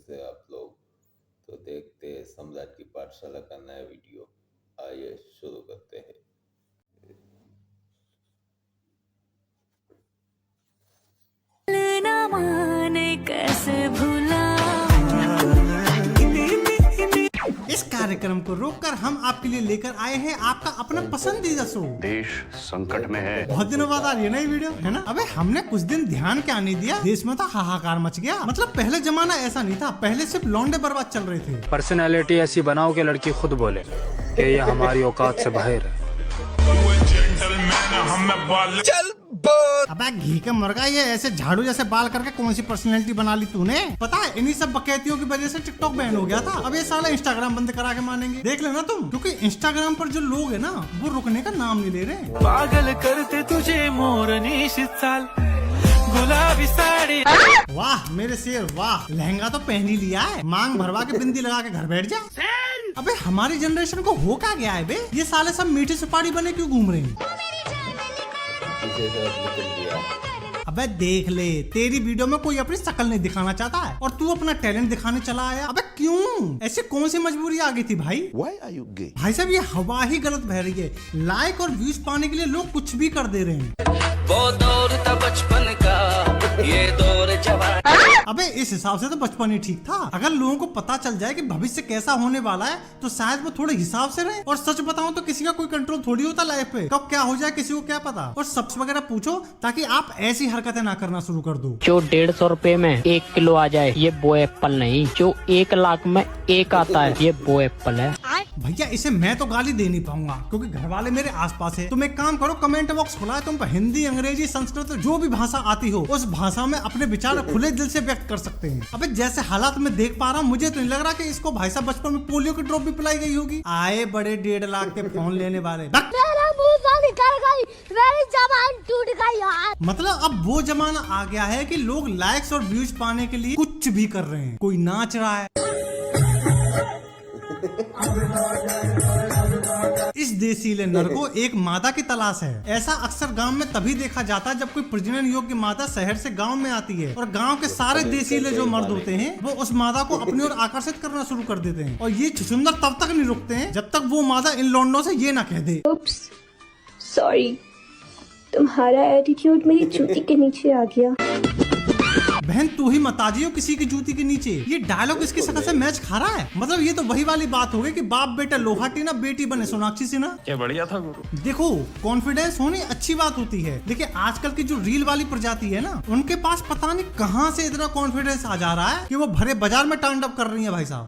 से आप लोग। तो देखते हैं सम्राट की पाठशाला का नया वीडियो। आइए शुरू करते हैं। कैसे भूला। इस कार्यक्रम को रोककर हम आपके लिए लेकर आए हैं आपका अपना पसंदीदा शो। देश संकट में है। बहुत दिनों बाद आ रही है ना ये वीडियो, है ना। अबे हमने कुछ दिन ध्यान क्या नहीं दिया, देश में तो हाहाकार मच गया। मतलब पहले जमाना ऐसा नहीं था, पहले सिर्फ लौंडे बर्बाद चल रहे थे। पर्सनालिटी ऐसी बनाओ कि लड़की खुद बोले कि ये हमारी औकात से बाहर है। अबे घी के मुर्गा, ये ऐसे झाड़ू जैसे बाल करके कौन सी पर्सनैलिटी बना ली तूने? पता है इन्हीं सब बकैतियों की वजह से टिकटॉक बैन हो गया था। अब ये साला इंस्टाग्राम बंद करा के मानेंगे, देख लेना तुम। क्योंकि इंस्टाग्राम पर जो लोग है ना, वो रुकने का नाम नहीं ले रहे। पागल करते तुझे मोरनी चाल, गुलाबी साड़ी। वाह मेरे शेर वाह, लहंगा तो पहन ही लिया है, मांग भरवा के बिंदी लगा के घर बैठ जा। अबे हमारी जनरेशन को हो क्या गया है बे? ये साले सब मीठी सुपारी बने क्यों घूम रहे हैं? अबे देख ले, तेरी वीडियो में कोई अपनी शक्ल नहीं दिखाना चाहता है और तू अपना टैलेंट दिखाने चला आया। अबे क्यों? ऐसी कौन सी मजबूरी आ गई थी भाई? Why are you gay? भाई साहब ये हवा ही गलत बह रही है। लाइक और व्यूज पाने के लिए लोग कुछ भी कर दे रहे हैं। वो दौर था बचपन का, ये दौर जवान। अबे इस हिसाब से तो बचपन ही ठीक था। अगर लोगों को पता चल जाए कि भविष्य कैसा होने वाला है तो शायद वो थोड़े हिसाब से रहे। और सच बताऊं तो किसी का कोई कंट्रोल थोड़ी होता लाइफ पे, कब क्या हो जाए किसी को क्या पता। और सब्स वगैरह पूछो ताकि आप ऐसी हरकतें ना करना शुरू कर दो। जो 150 रुपए में 1 किलो आ जाए ये वो एप्पल नहीं, जो 1 लाख में 1 आता है ये वो एप्पल है। भैया इसे मैं तो गाली दे नहीं पाऊंगा क्योंकि घर वाले मेरे आसपास है। तुम एक काम करो, कमेंट बॉक्स खुला है, तुम पर हिंदी, अंग्रेजी, संस्कृत जो भी भाषा आती हो उस भाषा में अपने विचार खुले दिल से व्यक्त कर सकते हैं। अबे जैसे हालात में देख पा रहा हूँ, मुझे तो नहीं लग रहा कि इसको भाई साहब बचपन में पोलियो की ड्रॉप भी पिलाई गई होगी। आए बड़े 1.5 लाख के फोन लेने वाले, टूट गई यार। मतलब अब वो जमाना आ गया है कि लोग लाइक्स और व्यूज पाने के लिए कुछ भी कर रहे हैं। कोई नाच रहा है। इस देसीले नर को एक मादा की तलाश है। ऐसा अक्सर गांव में तभी देखा जाता है जब कोई प्रजनन योग्य मादा शहर से गांव में आती है और गांव के सारे देसीले जो मर्द होते हैं वो उस मादा को अपनी ओर आकर्षित करना शुरू कर देते हैं। और ये छुछुंदर तब तक नहीं रुकते हैं जब तक वो मादा इन लौंडों से ये ना कह दे, सॉरी, तुम्हारा एटीट्यूड मेरी जूती के नीचे आ गया। बहन तू ही मत आजियो किसी की जूती के नीचे। ये डायलॉग इसकी शक्ल से मैच खा रहा है। मतलब ये तो वही वाली बात हो गई कि बाप बेटा लोहा टीना, बेटी बने सोनाक्षी सिन्हा। क्या बढ़िया था गुरु। देखो कॉन्फिडेंस होनी अच्छी बात होती है, लेकिन आजकल की जो रील वाली प्रजाति है ना, उनके पास पता नहीं कहां से इतना कॉन्फिडेंस आ जा रहा है कि वो भरे बाजार में तांडव कर रही है भाई साहब।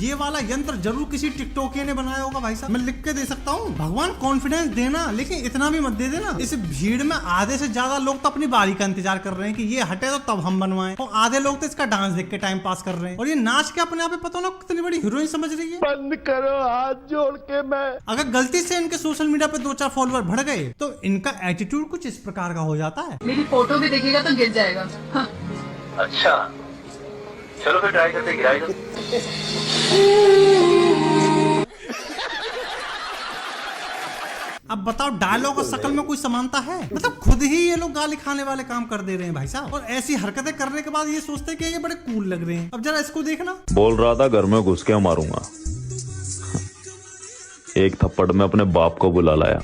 ये वाला यंत्र जरूर किसी टिकटॉकिया ने बनाया होगा भाई साहब, मैं लिख के दे सकता हूँ। भगवान कॉन्फिडेंस देना, लेकिन इतना भी मत दे देना। इस भीड़ में आधे से ज्यादा लोग तो अपनी बारी का इंतजार कर रहे हैं कि ये हटे तो तब हम बनवाएं, और आधे लोग तो इसका डांस देख के टाइम पास कर रहे हैं। और ये नाच के अपने आप में पता ना कितनी बड़ी हीरोइन समझ रही है। बंद करो हाथ जोड़ के। मैं अगर गलती से इनके सोशल मीडिया पे 2-4 फॉलोअर बढ़ गए तो इनका एटीट्यूड कुछ इस प्रकार का हो जाता है। मेरी फोटो भी देखिएगा तो गिर जाएगा। हाँ। अच्छा चलो फिर ट्राई करते गिराई। अब बताओ डायलॉग और शक्ल में कोई समानता है? मतलब खुद ही ये लोग गाली खाने वाले काम कर दे रहे हैं भाई साहब, और ऐसी हरकतें करने के बाद ये सोचते हैं कि ये बड़े कूल लग रहे हैं। अब जरा इसको देखना। बोल रहा था घर में घुस के मारूंगा, एक थप्पड़ में अपने बाप को बुला लाया।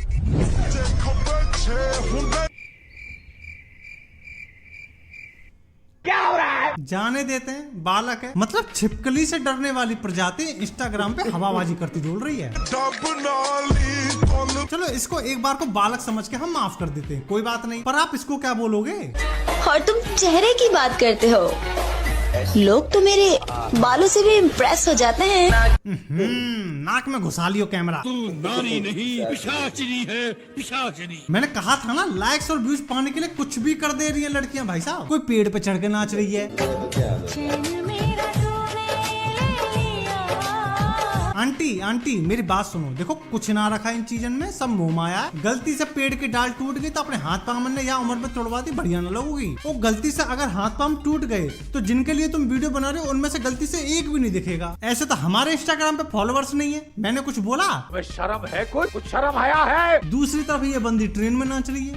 जाने देते हैं, बालक है। मतलब छिपकली से डरने वाली प्रजाति इंस्टाग्राम पे हवाबाजी करती डोल रही है। चलो इसको एक बार को बालक समझ के हम माफ कर देते हैं, कोई बात नहीं। पर आप इसको क्या बोलोगे? और तुम चेहरे की बात करते हो, लोग तो मेरे बालों से भी इम्प्रेस हो जाते हैं। नाक में घुसा लियो कैमरा। तू नारी नहीं पिशाचिनी है, पिशाचिनी। मैंने कहा था ना, लाइक्स और व्यूज पाने के लिए कुछ भी कर दे रही है लड़कियां भाई साहब। कोई पेड़ पे चढ़ के नाच रही है। आंटी मेरी बात सुनो, देखो कुछ ना रखा इन चीजन में, सब मोह माया है। गलती से पेड़ की डाल टूट गई तो अपने हाथ पांव ने या उम्र में तोड़वा दी, बढ़िया ना लगोगी। वो गलती से अगर हाथ पांव टूट गए तो जिनके लिए तुम वीडियो बना रहे हो उनमें से गलती से एक भी नहीं दिखेगा। ऐसे तो हमारे इंस्टाग्राम पे फॉलोअर्स नहीं है। मैंने कुछ बोला? शर्म है, कुछ शर्म आया है। दूसरी तरफ ये बंदी ट्रेन में नाच रही है।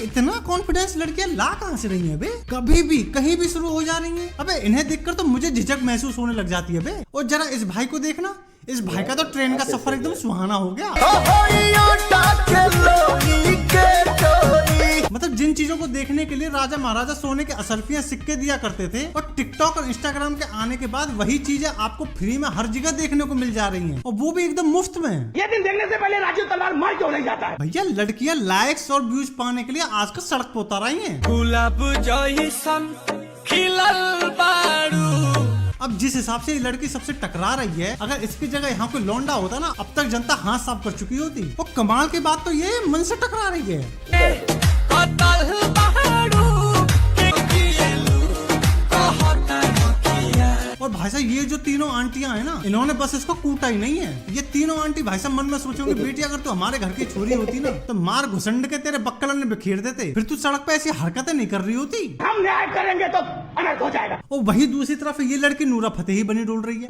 इतना कॉन्फिडेंस लड़कियां ला कहाँ से रही हैं बे? कभी भी कहीं भी शुरू हो जा रही हैं। अबे इन्हें देखकर तो मुझे झिझक महसूस होने लग जाती है बे। और जरा इस भाई को देखना, इस भाई का तो ट्रेन का सफर एकदम सुहाना हो गया। मतलब जिन चीजों को देखने के लिए राजा महाराजा सोने के असरफियां सिक्के दिया करते थे, और टिकटॉक और इंस्टाग्राम के आने के बाद वही चीजें आपको फ्री में हर जगह देखने को मिल जा रही हैं, और वो भी एकदम मुफ्त में। ये दिन देखने से पहले राजू तलवार मर क्यों नहीं जाता है? भैया लड़कियां लाइक्स और व्यूज पाने के लिए आजकल सड़क पर उतर आई हैं। गुलाब जैसन खिलल बारू। अब जिस हिसाब से ये लड़की सबसे टकरा रही है, अगर इसकी जगह यहाँ कोई लौंडा होता ना, अब तक जनता हाथ साफ कर चुकी होती। और कमाल की बात तो ये मन से टकरा रही है। और भाई साहब ये जो तीनों आंटियां हैं ना, इन्होंने बस इसको कूटा ही नहीं है। ये तीनों आंटी भाई साहब मन में सोचोगे, बेटी अगर तू हमारे घर की छोरी होती ना, तो मार घुसंड के तेरे बक्कलन में बिखेर देते, फिर तू सड़क पे ऐसी हरकतें नहीं कर रही होती। हम न्याय करेंगे तो अनर्थ हो जाएगा। और वही दूसरी तरफ ये लड़की नूरा फतेही बनी डोल रही है।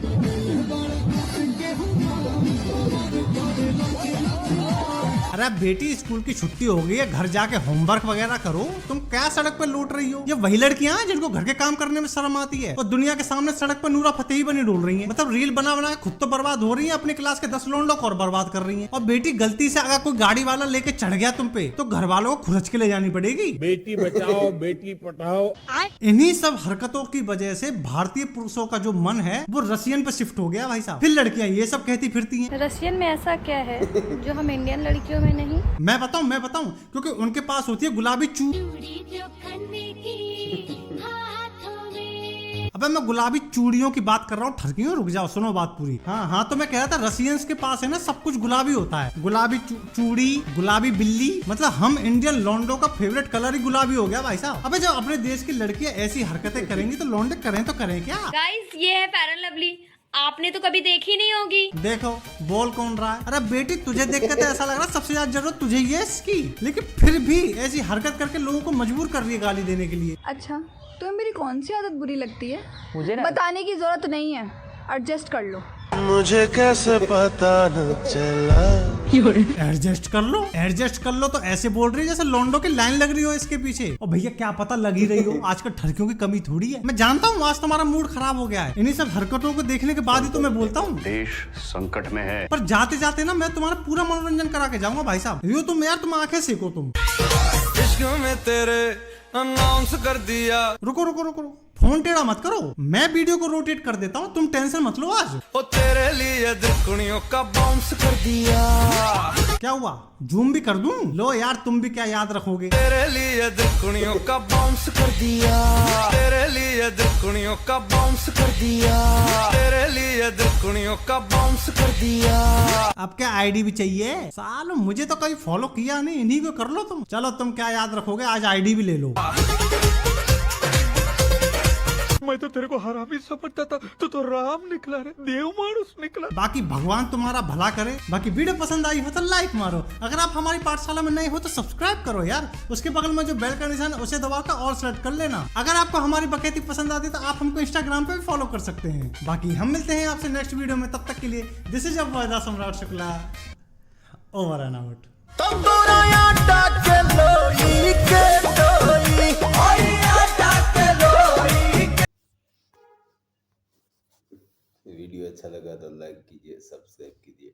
अरे बेटी स्कूल की छुट्टी हो गई है, घर जाके होमवर्क वगैरह करो। तुम क्या सड़क पर लौट रही हो? ये वही लड़कियां हैं जिनको घर के काम करने में शर्म आती है, और दुनिया के सामने सड़क पर नूरा फतेही बनी डोल रही हैं। मतलब रील बना बना के खुद तो बर्बाद हो रही है, अपनी क्लास के 10 लोंडों को और बर्बाद कर रही हैं। और बेटी गलती से अगर कोई गाड़ी वाला लेके चढ़ गया तुम पे, तो घर वालों को खुरच के ले जानी पड़ेगी। बेटी बचाओ बेटी पढ़ाओ। इन्हीं सब हरकतों की वजह से भारतीय पुरुषों का जो मन है वो रशियन पे शिफ्ट हो गया भाई साहब। फिर लड़कियां ये सब कहती फिरती हैं, रशियन में ऐसा क्या है जो हम इंडियन लड़कियों में नहीं? मैं बताऊं क्योंकि उनके पास होती है गुलाबी अबे मैं गुलाबी चूड़ियों की बात कर रहा हूँ, ठरकियों रुक जाओ, सुनो बात पूरी। हाँ तो मैं कह रहा था रशियंस के पास है ना सब कुछ गुलाबी होता है। गुलाबी चूड़ी, गुलाबी बिल्ली, मतलब हम इंडियन लॉन्डो का फेवरेट कलर ही गुलाबी हो गया भाई साहब। अबे जब अपने देश की लड़कियां ऐसी हरकतें करेंगी तो लॉन्डे करें तो करें क्या? गाइस ये है फेयर एंड लवली, आपने तो कभी देखी नहीं होगी। देखो बोल कौन रहा है? अरे बेटी तुझे देख के तो ऐसा लग रहा है सबसे ज्यादा जरूरत तुझे ही है इसकी, लेकिन फिर भी ऐसी हरकत करके लोगों को मजबूर कर रही है गाली देने के लिए। अच्छा तुम्हें मेरी कौन सी आदत बुरी लगती है? मुझे बताने की जरूरत नहीं है, एडजस्ट कर लो। मुझे कैसे पता न चला। एडजस्ट कर लो तो ऐसे बोल रही है जैसे लॉन्डो की लाइन लग रही हो इसके पीछे। और भैया क्या पता लग ही रही हो, आजकल ठरकियों की कमी थोड़ी है। मैं जानता हूँ आज तुम्हारा मूड खराब हो गया है, इन्हीं सब हरकतों को देखने के बाद ही तो मैं बोलता हूँ देश संकट में है। पर जाते जाते ना मैं तुम्हारा पूरा मनोरंजन करा के जाऊंगा भाई साहब। रियो तुम यार, तुम आंखें सेको तुम। इश्क में तेरे अनाउंस कर दिया। रुको फोन टेढ़ा मत करो, मैं वीडियो को रोटेट कर देता हूँ, तुम टेंशन मत लो आज। ओ तेरे लिए दुनिया का बाउंस कर दिया। क्या हुआ, जूम भी कर दूं? लो यार तुम भी क्या याद रखोगे। तेरे लिए दुनिया का बाउंस कर दिया। तेरे लिए दुनिया का बाउंस कर दिया। तेरे लिए दुनिया का बाउंस कर दिया। अब क्या आईडी भी चाहिए? सालो मुझे तो कभी फॉलो किया नहीं, इन्हीं को कर लो तुम। चलो तुम क्या याद रखोगे, आज आईडी भी ले लो। मैं तो तेरे को हरामी समझता था, तू तो राम निकला रे, देव मानुस निकला। बाकी भगवान तुम्हारा भला करे। बाकी वीडियो पसंद आई हो तो लाइक मारो, अगर आप हमारी पाठशाला में नए हो तो सब्सक्राइब करो यार। उसके बगल में जो बेल का निशान है उसे दबाकर और सेलेक्ट कर लेना। अगर आपको हमारी बकैती पसंद आती तो आप हमको इंस्टाग्राम पे भी फॉलो कर सकते हैं। बाकी हम मिलते हैं आपसे नेक्स्ट वीडियो में, तब तक के लिए दिस इज अ सम्राट Shukla, over and out. Video अच्छा लगा तो लाइक कीजिए, सब्सक्राइब कीजिए।